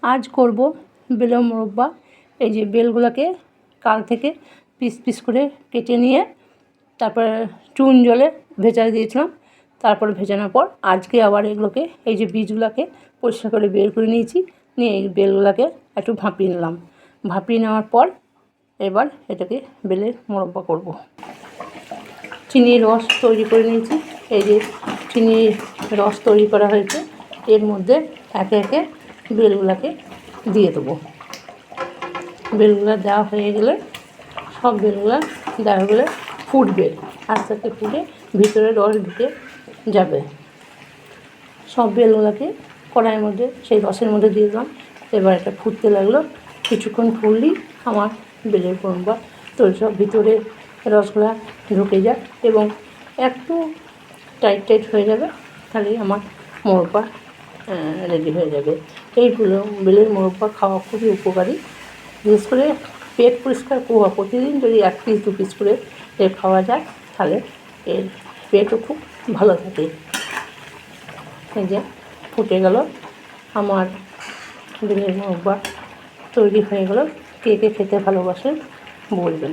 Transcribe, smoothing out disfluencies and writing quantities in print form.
আজ করব বেলের মোরব্বা। এই যে বেলগুলোকে কাল থেকে পিস পিস করে কেটে নিয়ে তারপরে চুন জলে ভেজা দিয়েছিলাম। তারপরে ভেজানোর পর আজকে আবার এগুলোকে এই যে বীজগুলোকে পরিষ্কার করে বের করে নিয়েছি, নিয়ে এই বেলগুলোকে একটু ভাপিয়ে নিলাম। ভাপিয়ে নেওয়ার পর এবার এটাকে বেলের মোরব্বা করব। চিনির রস তৈরি করে নিয়েছি। এই যে চিনির রস তৈরি করা হয়েছে, এর মধ্যে একে একে বেলগুলোকে দিয়ে দেবো। বেলগুলো দেওয়া হয়ে গেলে সব বেলগুলো দেওয়া গেলে ফুটবে, আস্তে আস্তে ফুটে ভিতরে রস ঢুকে যাবে। সব বেলগুলোকে কড়াইয়ের মধ্যে সেই রসের মধ্যে দিয়ে দিলাম। এবার এটা ফুটতে লাগলো। কিছুক্ষণ ফুটলেই আমার বেলের মোরব্বা তো সব ভিতরে রসগুলা ঢুকে যায় এবং একটু টাইট টাইট হয়ে যাবে, তাহলেই আমার মোরব্বা রেডি হয়ে যাবে। এই বেলের মোরব্বা খাওয়া খুবই উপকারী, বিশেষ করে পেট পরিষ্কার করবো। প্রতিদিন যদি 1 পিস 2 পিস করে খাওয়া যায় তাহলে এর পেটও খুব ভালো থাকে। এই যে ফুটে গেল আমার বেলের মোরব্বা, তৈরি হয়ে গেল। কে কে খেতে ভালোবাসেন বলবেন।